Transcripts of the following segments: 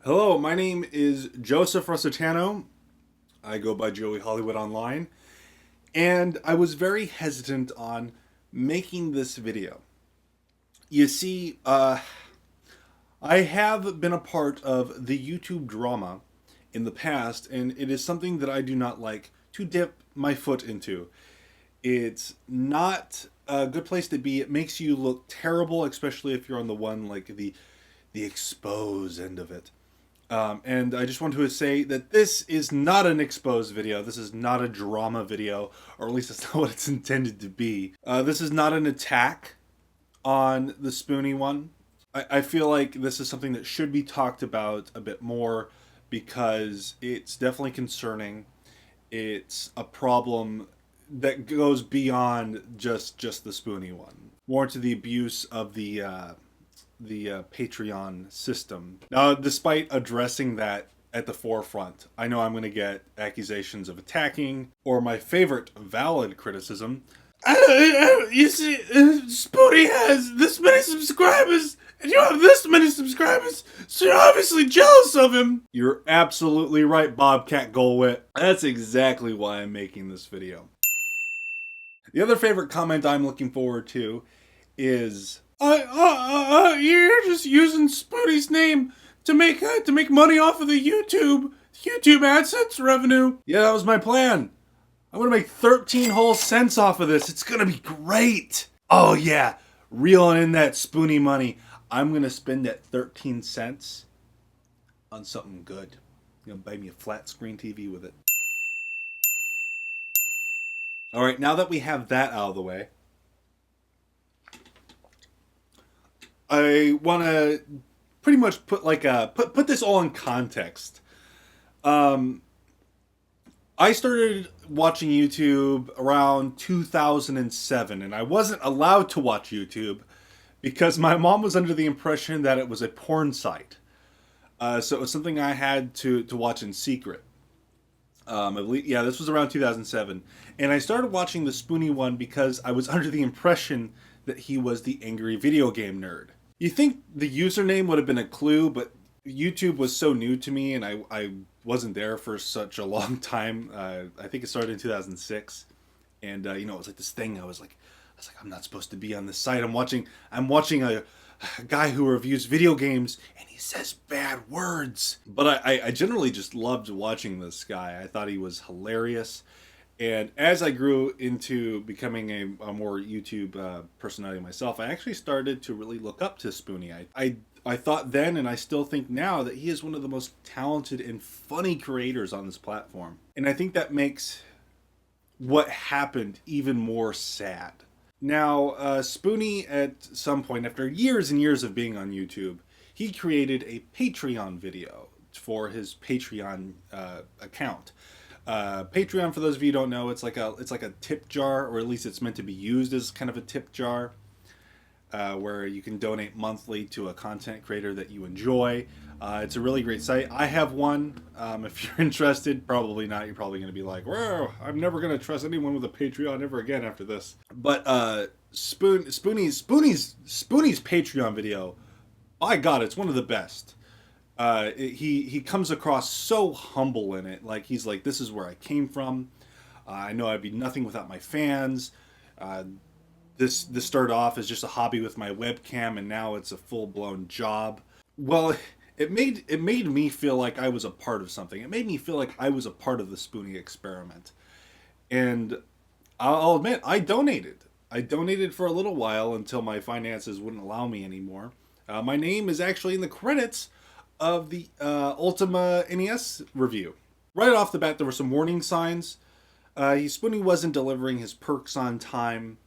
Hello, my name is Joseph Rossitano. I go by Joey Hollywood online, and I was very hesitant on making this video. You see, I have been a part of the YouTube drama in the past, and it is something that I do not like to dip my foot into. It's not a good place to be. It makes you look terrible, especially if you're on the one like the expose end of it. And I just want to say that this is not an exposed video. This is not a drama video, or at least that's not what it's intended to be. This is not an attack on the Spoony one. I feel like this is something that should be talked about a bit more because it's definitely concerning. It's a problem that goes beyond just the Spoony one. More to the abuse of the Patreon system. Now, despite addressing that at the forefront, I know I'm going to get accusations of attacking, or my favorite, valid criticism. You see, Spoony has this many subscribers, and you have this many subscribers, so you're obviously jealous of him. You're absolutely right, Bobcat Goldwit. That's exactly why I'm making this video. The other favorite comment I'm looking forward to is, you're just using Spoony's name to make money off of the YouTube AdSense revenue. Yeah, that was my plan. I'm gonna make 13 whole cents off of this. It's gonna be great. Oh yeah, reeling in that Spoony money. I'm gonna spend that 13 cents on something good. You know, buy me a flat screen TV with it. All right, now that we have that out of the way, I want to pretty much put put this all in context. I started watching YouTube around 2007, and I wasn't allowed to watch YouTube because my mom was under the impression that it was a porn site. So it was something I had to watch in secret. I believe, yeah, this was around 2007, and I started watching the Spoony one because I was under the impression that he was the angry video game nerd. You think the username would have been a clue, but YouTube was so new to me, and I wasn't there for such a long time. I think it started in 2006, and it was like this thing. I was like, I'm not supposed to be on this site. I'm watching a guy who reviews video games, and he says bad words. But I generally just loved watching this guy. I thought he was hilarious. And as I grew into becoming a more YouTube personality myself, I actually started to really look up to Spoony. I thought then, and I still think now, that he is one of the most talented and funny creators on this platform. And I think that makes what happened even more sad. Now, Spoony, at some point, after years and years of being on YouTube, he created a Patreon video for his Patreon account. Patreon, for those of you who don't know, it's like a tip jar, or at least it's meant to be used as kind of a tip jar, where you can donate monthly to a content creator that you enjoy. It's a really great site. I have one. If you're interested, probably not. You're probably going to be like, "Whoa, I'm never going to trust anyone with a Patreon ever again after this." But Spoony's Patreon video, by God, it's one of the best. He comes across so humble in it. Like, he's like, this is where I came from. I know I'd be nothing without my fans. This started off as just a hobby with my webcam, and now it's a full-blown job. Well, it made me feel like I was a part of something. It made me feel like I was a part of the Spoony experiment. And I'll admit, I donated. I donated for a little while until my finances wouldn't allow me anymore. My name is actually in the credits of the Ultima NES review. Right off the bat, there were some warning signs. Spoony wasn't delivering his perks on time.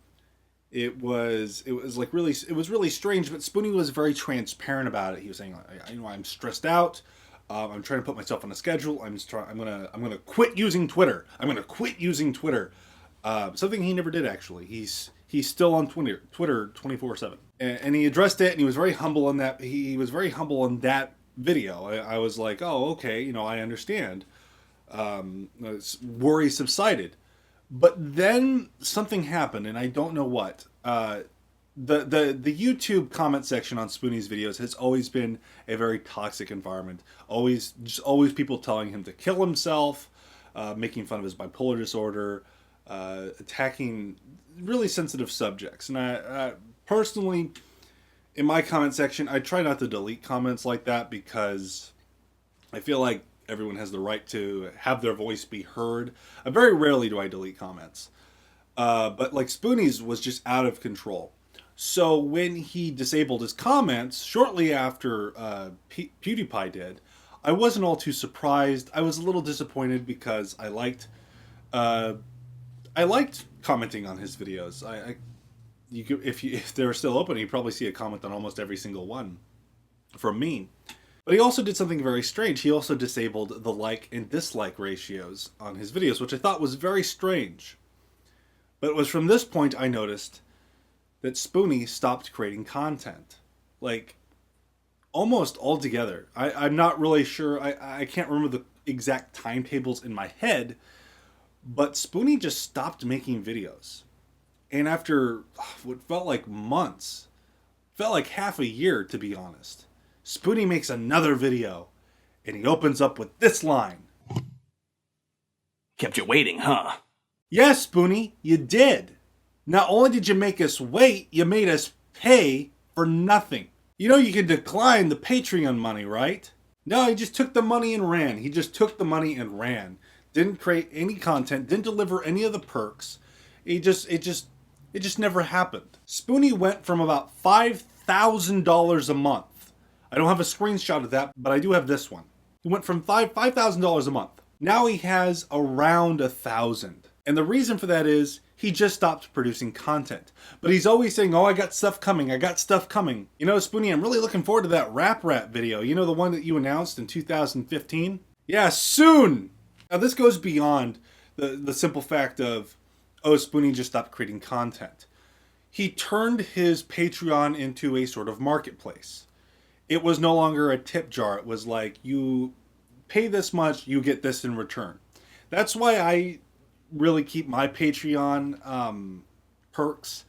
It was really strange, but Spoony was very transparent about it. He was saying, I'm stressed out. I'm trying to put myself on a schedule. I'm gonna quit using Twitter. I'm gonna quit using Twitter. Something he never did, actually. He's still on Twitter 24/7, and he addressed it, and he was very humble in that. He was very humble in that video. I was like, oh, okay, I understand. Worry subsided. But then something happened, and I don't know what. the YouTube comment section on Spoony's videos has always been a very toxic environment. Always people telling him to kill himself, making fun of his bipolar disorder, attacking really sensitive subjects. And I personally, in my comment section, I try not to delete comments like that because I feel like everyone has the right to have their voice be heard. Very rarely do I delete comments. But like Spoony's was just out of control. So when he disabled his comments shortly after PewDiePie did, I wasn't all too surprised. I was a little disappointed because I liked commenting on his videos. If they were still open, you'd probably see a comment on almost every single one from me. But he also did something very strange. He also disabled the like and dislike ratios on his videos, which I thought was very strange. But it was from this point I noticed that Spoony stopped creating content. Like, almost altogether. I'm not really sure. I can't remember the exact timetables in my head, but Spoony just stopped making videos. And after what felt like months, felt like half a year to be honest, Spoony makes another video, and he opens up with this line. Kept you waiting, huh? Yes, Spoony, you did. Not only did you make us wait, you made us pay for nothing. You know you can decline the Patreon money, right? No, he just took the money and ran. He just took the money and ran. Didn't create any content, didn't deliver any of the perks. It just never happened. Spoony went from about $5,000 a month. I don't have a screenshot of that, but I do have this one. He went from $5,000 a month. Now he has around 1,000. And the reason for that is he just stopped producing content. But he's always saying, oh, I got stuff coming. I got stuff coming. You know, Spoony, I'm really looking forward to that rap video. You know, the one that you announced in 2015? Yeah, soon. Now, this goes beyond the simple fact of, oh, Spoony just stopped creating content. He turned his Patreon into a sort of marketplace. It was no longer a tip jar. It was like, you pay this much, you get this in return. That's why I really keep my Patreon perks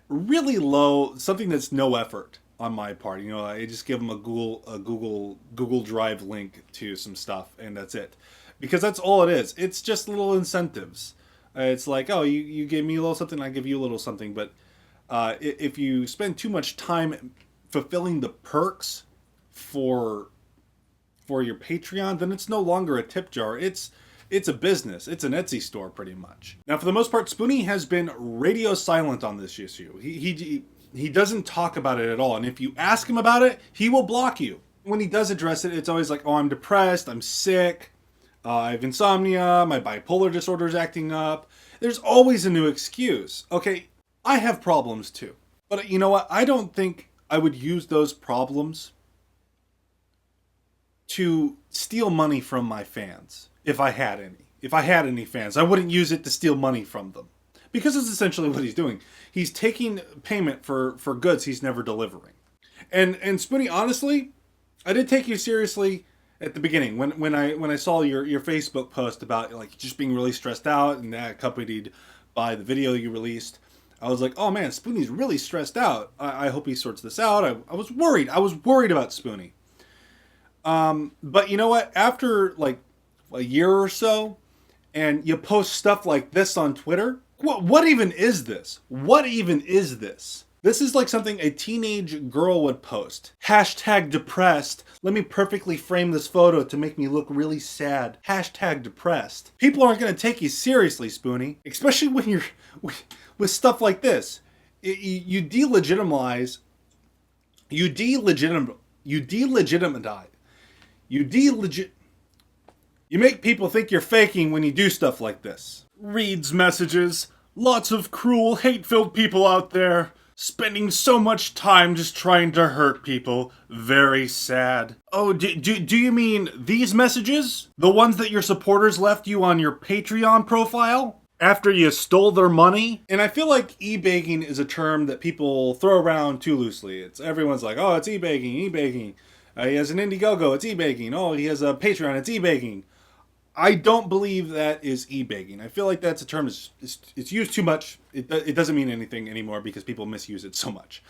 really low, something that's no effort on my part. You know, I just give them a Google Drive link to some stuff, and that's it. Because that's all it is. It's just little incentives. It's like, oh, you give me a little something, I give you a little something. But if you spend too much time fulfilling the perks for your Patreon, then it's no longer a tip jar. It's a business. It's an Etsy store, pretty much. Now, for the most part, Spoony has been radio silent on this issue. He doesn't talk about it at all. And if you ask him about it, he will block you. When he does address it, it's always like, oh, I'm depressed, I'm sick, I have insomnia, my bipolar disorder is acting up. There's always a new excuse. Okay, I have problems too. But you know what? I don't think I would use those problems to steal money from my fans. If I had any fans, I wouldn't use it to steal money from them. Because it's essentially what he's doing. He's taking payment for goods he's never delivering. And Spoony, honestly, I did take you seriously at the beginning when I saw your Facebook post about like just being really stressed out and that accompanied by the video you released. I was like, oh man, Spoony's really stressed out. I hope he sorts this out. I was worried. I was worried about Spoony. But you know what? After like a year or so, and you post stuff like this on Twitter, what even is this? What even is this? This is like something a teenage girl would post. Hashtag depressed. Let me perfectly frame this photo to make me look really sad. Hashtag depressed. People aren't going to take you seriously, Spoony. Especially when you're with stuff like this. You delegitimize. You make people think you're faking when you do stuff like this. Reads messages. Lots of cruel, hate-filled people out there. Spending so much time just trying to hurt people. Very sad. Oh, do you mean these messages? The ones that your supporters left you on your Patreon profile? After you stole their money? And I feel like e-begging is a term that people throw around too loosely. Everyone's like, oh, it's e-begging. He has an Indiegogo, it's e-begging. Oh, he has a Patreon, it's e-begging. I don't believe that is e-begging. I feel like that's a term it's used too much. It doesn't mean anything anymore because people misuse it so much.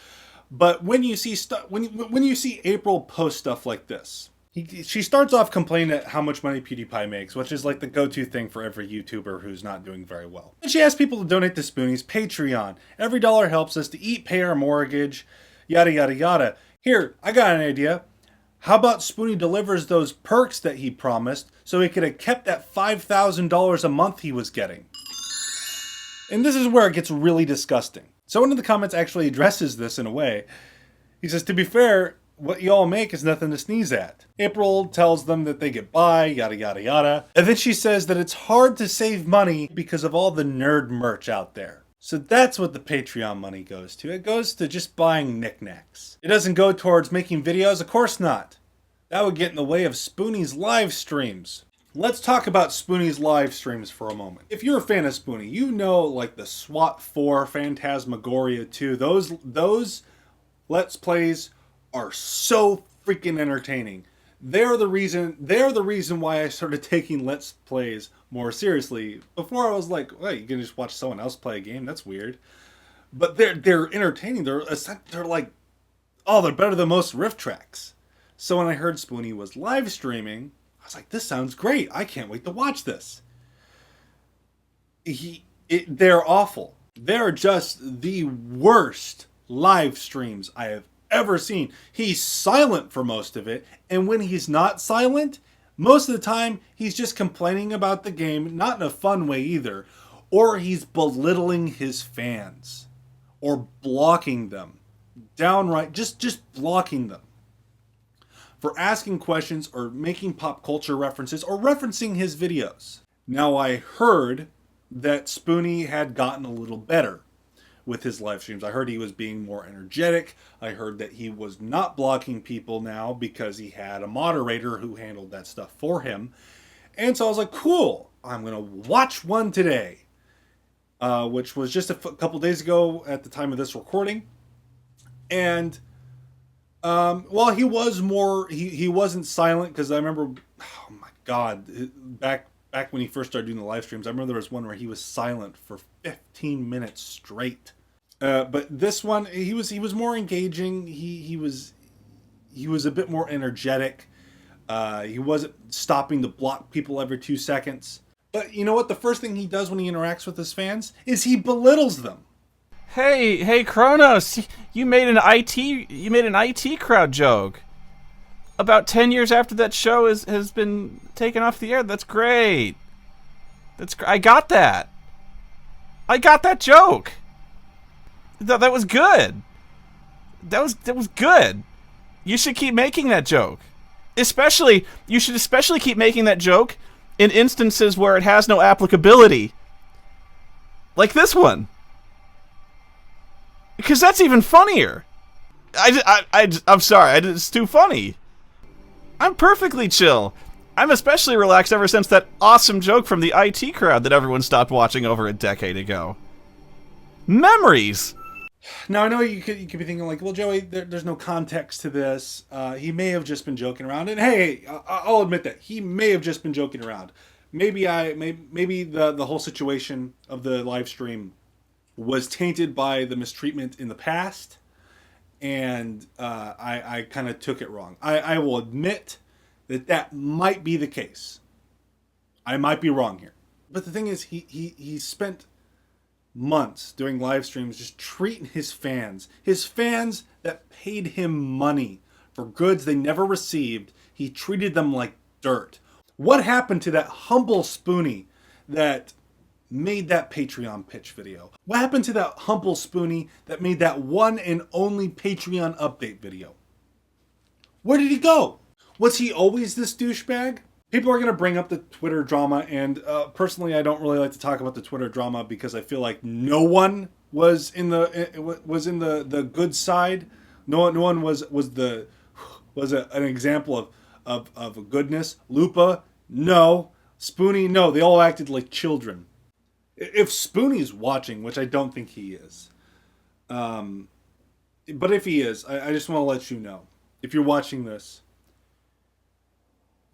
But when you see when you see April post stuff like this, she starts off complaining at how much money PewDiePie makes, which is like the go-to thing for every YouTuber who's not doing very well. And she asks people to donate to Spoony's Patreon. Every dollar helps us to eat, pay our mortgage, yada yada yada. Here, I got an idea. How about Spoony delivers those perks that he promised so he could have kept that $5,000 a month he was getting? And this is where it gets really disgusting. Someone in the comments actually addresses this in a way. He says, to be fair, what y'all make is nothing to sneeze at. April tells them that they get by, yada yada yada. And then she says that it's hard to save money because of all the nerd merch out there. So that's what the Patreon money goes to. It goes to just buying knickknacks. It doesn't go towards making videos, of course not. That would get in the way of Spoony's live streams. Let's talk about Spoony's live streams for a moment. If you're a fan of Spoony, you know like the SWAT 4, Phantasmagoria 2, those Let's Plays are so freaking entertaining. They're the reason why I started taking Let's Plays more seriously. Before I was like, well, you can just watch someone else play a game. That's weird. But they're entertaining. They're like, oh, they're better than most riff tracks. So when I heard Spoony was live streaming, I was like, this sounds great. I can't wait to watch this. They're awful. They're just the worst live streams I have ever seen. He's silent for most of it, and when he's not silent, most of the time he's just complaining about the game, not in a fun way either, or he's belittling his fans or blocking them, downright just blocking them for asking questions or making pop culture references or referencing his videos. Now, I heard that Spoony had gotten a little better with his live streams. I heard he was being more energetic. I heard that he was not blocking people now because he had a moderator who handled that stuff for him. And so I was like, cool, I'm going to watch one today, which was just a couple days ago at the time of this recording. And well, he was more, he wasn't silent, because I remember, oh my God, back when he first started doing the live streams, I remember there was one where he was silent for 15 minutes straight. But this one, he was more engaging. He was a bit more energetic. He wasn't stopping to block people every 2 seconds. But you know what? The first thing he does when he interacts with his fans is he belittles them. Hey, Kronos, you made an IT crowd joke about 10 years after that show has been taken off the air. That's great. I got that. I got that joke. That was good. That was good. You should keep making that joke. You should especially keep making that joke in instances where it has no applicability. Like this one. Because that's even funnier. I'm sorry, it's too funny. I'm perfectly chill. I'm especially relaxed ever since that awesome joke from the IT crowd that everyone stopped watching over a decade ago. Memories! Now, I know you could be thinking like, well, Joey, there's no context to this. He may have just been joking around. And hey, I'll admit that. He may have just been joking around. Maybe the whole situation of the live stream was tainted by the mistreatment in the past, and I kind of took it wrong. I will admit that might be the case. I might be wrong here. But the thing is, he spent months doing live streams just treating his fans that paid him money for goods they never received. He treated them like dirt. What happened to that humble Spoony that made that Patreon pitch video? What happened to that humble Spoony that made that one and only Patreon update video? Where did he go? Was he always this douchebag? People are going to bring up the Twitter drama, and personally, I don't really like to talk about the Twitter drama because I feel like no one was in the good side. No one was an example of goodness. Lupa, no. Spoony, no. They all acted like children. If Spoony's watching, which I don't think he is, but if he is, I just want to let you know, if you're watching this,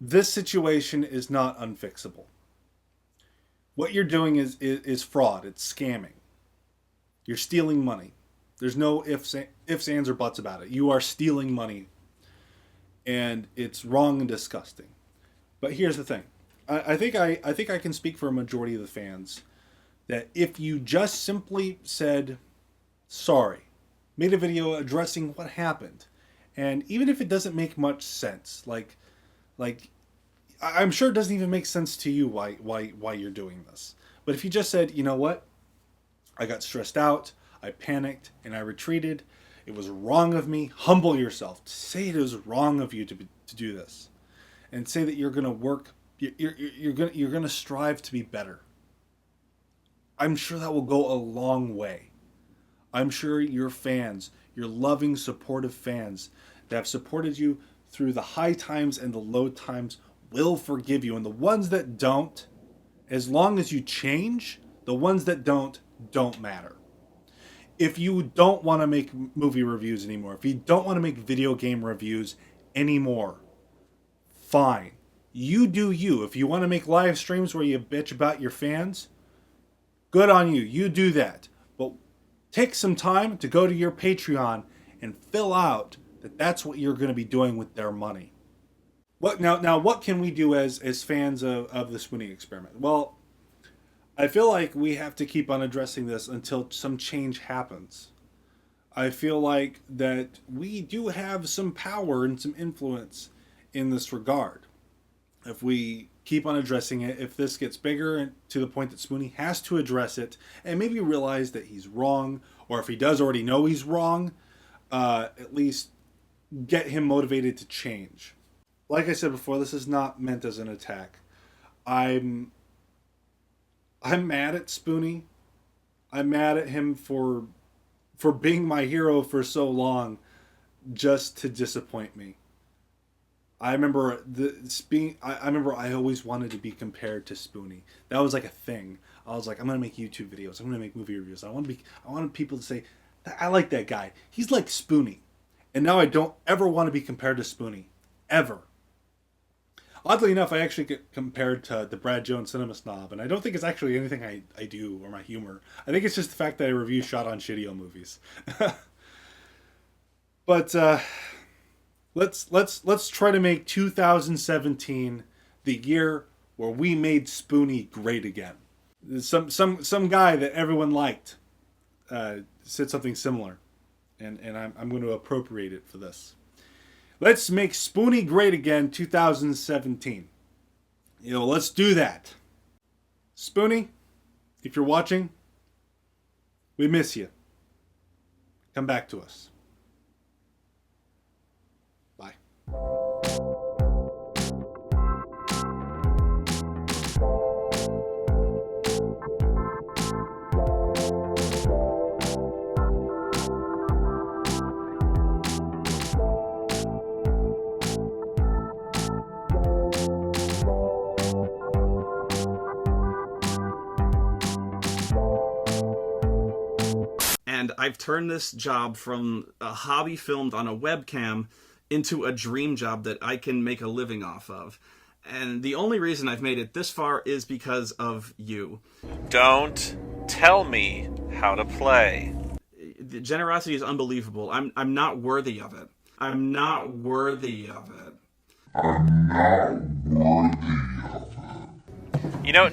This situation is not unfixable. What you're doing is fraud. It's scamming. You're stealing money. There's no ifs, ands, or buts about it. You are stealing money. And it's wrong and disgusting. But here's the thing. I think I can speak for a majority of the fans that if you just simply said sorry, made a video addressing what happened, and even if it doesn't make much sense, like I'm sure it doesn't even make sense to you why you're doing this. But if you just said, you know what, I got stressed out, I panicked, and I retreated. It was wrong of me. Humble yourself. Say it was wrong of you to do this, and say that you're going to work. You're going to strive to be better. I'm sure that will go a long way. I'm sure your fans, your loving, supportive fans that have supported you through the high times and the low times will forgive you. And the ones that don't, as long as you change, the ones that don't matter. If you don't want to make movie reviews anymore, if you don't want to make video game reviews anymore, fine. You do you. If you want to make live streams where you bitch about your fans, good on you. You do that. But take some time to go to your Patreon and fill out that that's what you're going to be doing with their money. Now what can we do as fans of the Spoony experiment? Well, I feel like we have to keep on addressing this until some change happens. I feel like that we do have some power and some influence in this regard. If we keep on addressing it, if this gets bigger to the point that Spoony has to address it and maybe realize that he's wrong, or if he does already know he's wrong, at least get him motivated to change. Like I said before, this is not meant as an attack. I'm mad at Spoony. I'm mad at him for being my hero for so long, just to disappoint me. I remember I always wanted to be compared to Spoony. That was like a thing. I was like, I'm gonna make YouTube videos. I'm gonna make movie reviews. I wanted people to say, I like that guy. He's like Spoony. And now I don't ever want to be compared to Spoony, ever. Oddly enough, I actually get compared to the Brad Jones Cinema Snob, and I don't think it's actually anything I do or my humor. I think it's just the fact that I review shot on shitty movies. But let's try to make 2017 the year where we made Spoony great again. Some guy that everyone liked said something similar, and I'm going to appropriate it for this. Let's make Spoony great again 2017. Let's do that. Spoony, if you're watching, we miss you. Come back to us. Bye. And I've turned this job from a hobby filmed on a webcam into a dream job that I can make a living off of. And the only reason I've made it this far is because of you. Don't tell me how to play. The generosity is unbelievable. I'm not worthy of it. I'm not worthy of it.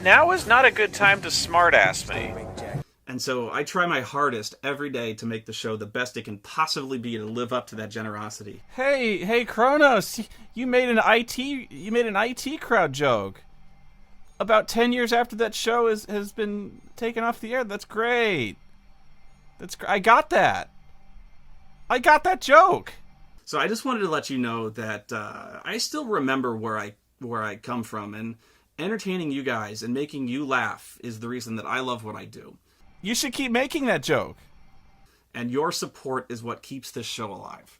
Now is not a good time to smartass me. And so I try my hardest every day to make the show the best it can possibly be to live up to that generosity. Hey, Kronos, you made an IT crowd joke about 10 years after that show has been taken off the air. That's great. I got that. I got that joke. So I just wanted to let you know that I still remember where I come from, and entertaining you guys and making you laugh is the reason that I love what I do. You should keep making that joke. And your support is what keeps this show alive.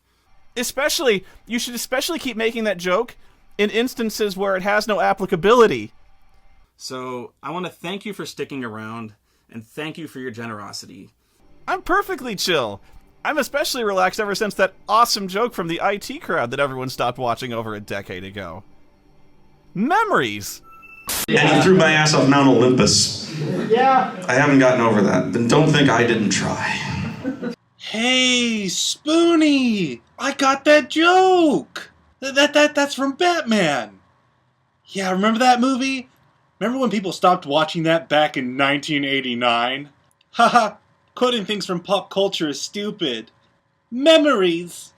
You should especially keep making that joke in instances where it has no applicability. So I want to thank you for sticking around, and thank you for your generosity. I'm perfectly chill. I'm especially relaxed ever since that awesome joke from the IT crowd that everyone stopped watching over a decade ago. Memories. And he threw my ass off Mount Olympus. Yeah. I haven't gotten over that. Then don't think I didn't try. Hey, Spoony! I got that joke! That's from Batman! Yeah, remember that movie? Remember when people stopped watching that back in 1989? Haha, quoting things from pop culture is stupid. Memories!